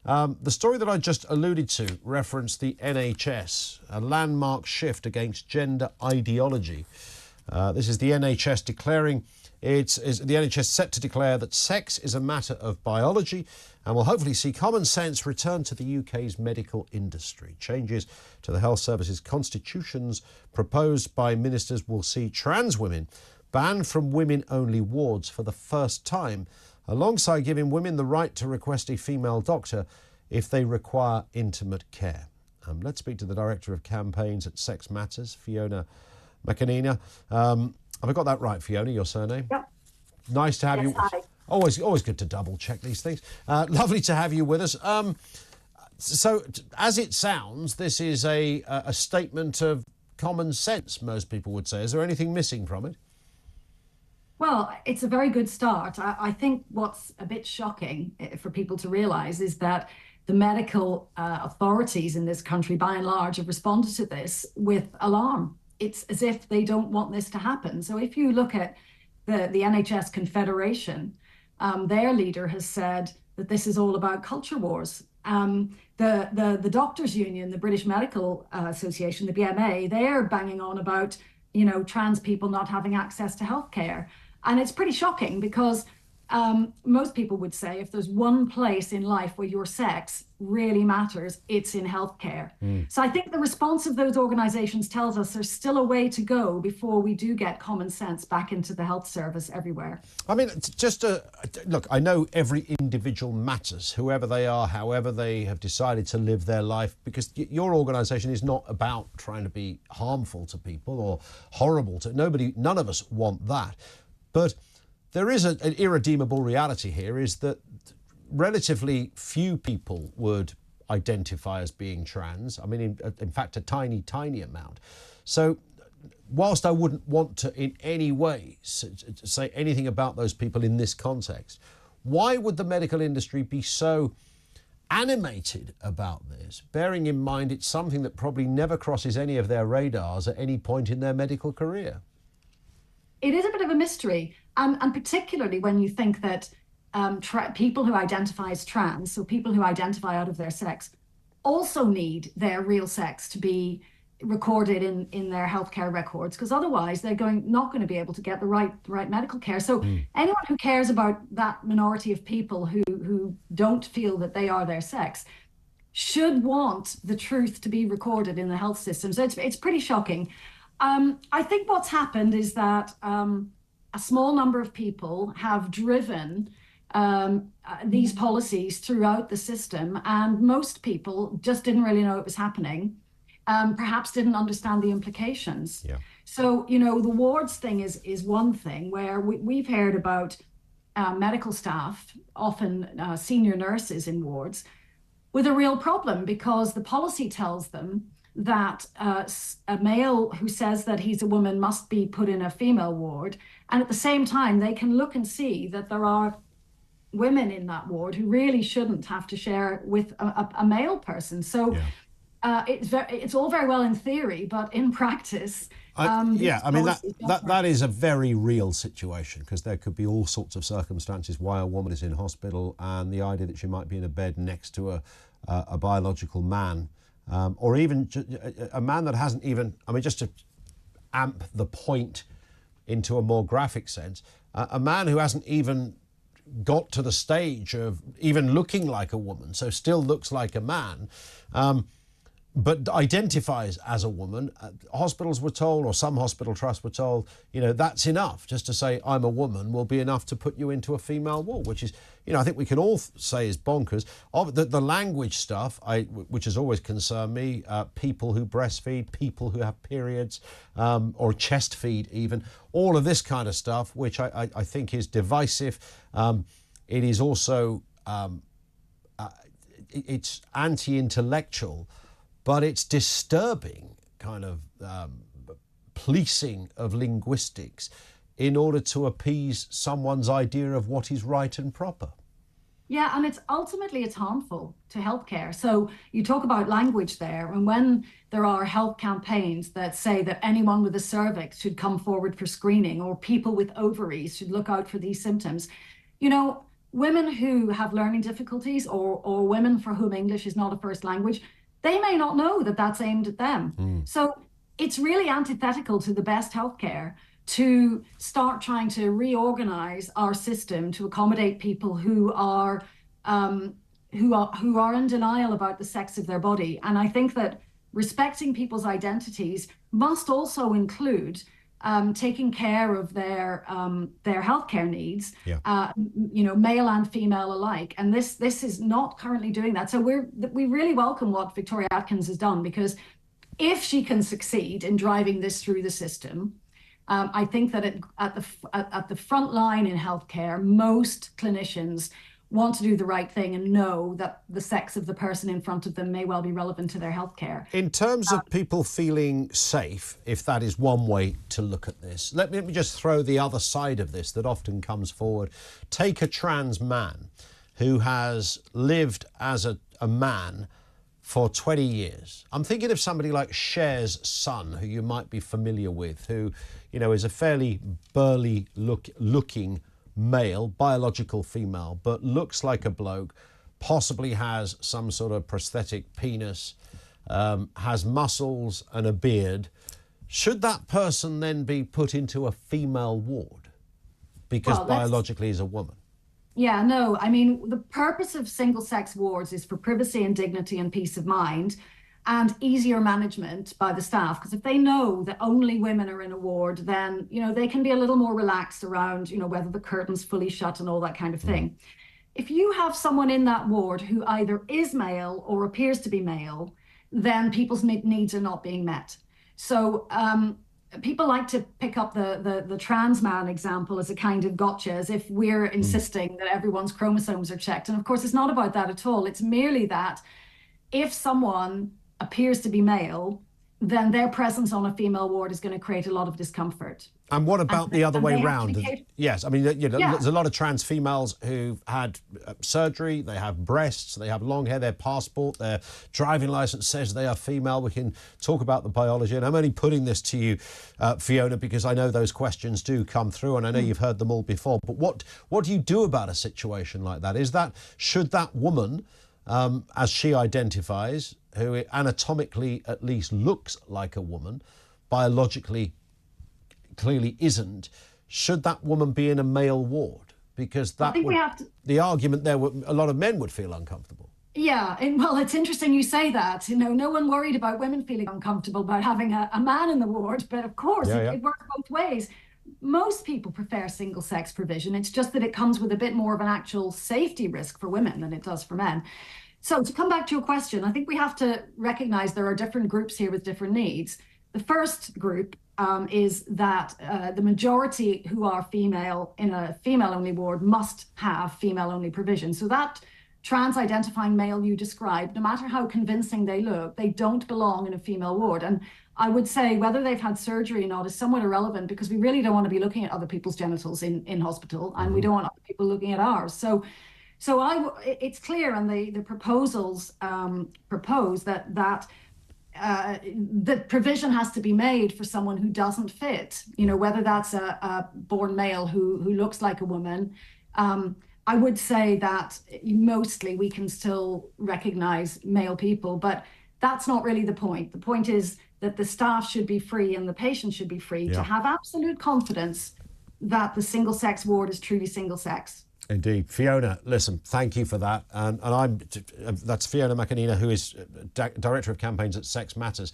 The story that I just alluded to referenced the NHS, a landmark shift against gender ideology. This is the NHS declaring the NHS set to declare that sex is a matter of biology and will hopefully see common sense return to the UK's medical industry. Changes to the Health Service's constitutions proposed by ministers will see trans women banned from women-only wards for the first time, alongside giving women the right to request a female doctor if they require intimate care. Let's speak to the Director of Campaigns at Sex Matters, Fiona McAnena. Have I got that right, Fiona, your surname? Yep. Nice to have you. Hi. Always good to double-check these things. Lovely to have you with us. So, as it sounds, this is a statement of common sense, most people would say. Is there anything missing from it? Well, it's a very good start. I think what's a bit shocking for people to realise is that the medical authorities in this country, by and large, have responded to this with alarm. It's as if they don't want this to happen. So if you look at the NHS Confederation, their leader has said that this is all about culture wars. The Doctors Union, the British Medical Association, the BMA, they're banging on about, trans people not having access to healthcare. And it's pretty shocking because most people would say if there's one place in life where your sex really matters, it's in healthcare. So I think the response of those organisations tells us there's still a way to go before we do get common sense back into the health service everywhere. I mean, look, I know every individual matters, whoever they are, however they have decided to live their life, because your organisation is not about trying to be harmful to people or horrible to none of us want that. But there is an irredeemable reality here, is that relatively few people would identify as being trans. I mean, in fact, a tiny, tiny amount. So whilst I wouldn't want to in any way say anything about those people in this context, why would the medical industry be so animated about this, bearing in mind it's something that probably never crosses any of their radars at any point in their medical career? It is a bit of a mystery, and particularly when you think that people who identify as trans, so people who identify out of their sex, also need their real sex to be recorded in their healthcare records, because otherwise they're not going to be able to get the right medical care. So anyone who cares about that minority of people who don't feel that they are their sex should want the truth to be recorded in the health system. So it's pretty shocking. I think what's happened is that a small number of people have driven these policies throughout the system, and most people just didn't really know it was happening, perhaps didn't understand the implications. Yeah. So, the wards thing is one thing where we've heard about medical staff, often senior nurses in wards, with a real problem because the policy tells them that a male who says that he's a woman must be put in a female ward. And at the same time, they can look and see that there are women in that ward who really shouldn't have to share with a male person. So it's all very well in theory, but in practice... that is a very real situation, because there could be all sorts of circumstances why a woman is in hospital, and the idea that she might be in a bed next to a biological man, or even a man that hasn't even, just to amp the point into a more graphic sense, a man who hasn't even got to the stage of even looking like a woman, so still looks like a man, but identifies as a woman. Hospitals were told, or some hospital trusts were told, that's enough. Just to say I'm a woman will be enough to put you into a female ward, which is, I think we can all say is bonkers. The language stuff, which has always concerned me, people who breastfeed, people who have periods, or chest feed even, all of this kind of stuff, which I think is divisive. It is also, it's anti-intellectual, but it's disturbing kind of policing of linguistics in order to appease someone's idea of what is right and proper. Yeah, and it's harmful to healthcare. So you talk about language there, and when there are health campaigns that say that anyone with a cervix should come forward for screening, or people with ovaries should look out for these symptoms, women who have learning difficulties or women for whom English is not a first language, they may not know that that's aimed at them. So it's really antithetical to the best healthcare to start trying to reorganize our system to accommodate people who are in denial about the sex of their body. And I think that respecting people's identities must also include taking care of their healthcare needs, male and female alike. And this is not currently doing that. So we really welcome what Victoria Atkins has done, because if she can succeed in driving this through the system, I think that at the front line in healthcare, most clinicians want to do the right thing and know that the sex of the person in front of them may well be relevant to their healthcare. In terms of people feeling safe, if that is one way to look at this, let me just throw the other side of this that often comes forward. Take a trans man who has lived as a man for 20 years. I'm thinking of somebody like Cher's son, who you might be familiar with, who, is a fairly burly looking male, biological female, but looks like a bloke, possibly has some sort of prosthetic penis, has muscles and a beard. Should that person then be put into a female ward because biologically he's a woman? Yeah, no, I mean, the purpose of single-sex wards is for privacy and dignity and peace of mind and easier management by the staff. Because if they know that only women are in a ward, then, they can be a little more relaxed around, whether the curtain's fully shut and all that kind of thing. If you have someone in that ward who either is male or appears to be male, then people's needs are not being met. So, people like to pick up the trans man example as a kind of gotcha, as if we're insisting that everyone's chromosomes are checked. And of course, it's not about that at all. It's merely that if someone appears to be male, then their presence on a female ward is going to create a lot of discomfort. And what about the other way round? Yes, I mean, there's a lot of trans females who've had surgery, they have breasts, they have long hair, their passport, their driving licence says they are female. We can talk about the biology. And I'm only putting this to you, Fiona, because I know those questions do come through and I know you've heard them all before. But what do you do about a situation like that? Should that woman, as she identifies, who anatomically at least looks like a woman, biologically clearly isn't, should that woman be in a male ward? Because the argument there, a lot of men would feel uncomfortable. Yeah, well, it's interesting you say that. No one worried about women feeling uncomfortable about having a man in the ward, but of course it works both ways. Most people prefer single-sex provision. It's just that it comes with a bit more of an actual safety risk for women than it does for men. So to come back to your question, I think we have to recognise there are different groups here with different needs. The first group is that the majority who are female in a female-only ward must have female-only provision. So that trans-identifying male you described, no matter how convincing they look, they don't belong in a female ward. And I would say whether they've had surgery or not is somewhat irrelevant, because we really don't want to be looking at other people's genitals in hospital, and we don't want other people looking at ours. So it's clear, and the proposals propose that the provision has to be made for someone who doesn't fit, whether that's a born male who looks like a woman. I would say that mostly we can still recognize male people, but that's not really the point. The point is that the staff should be free and the patient should be free to have absolute confidence that the single-sex ward is truly single-sex. Indeed. Fiona, listen, thank you for that. And that's Fiona McAnena, who is Director of Campaigns at Sex Matters.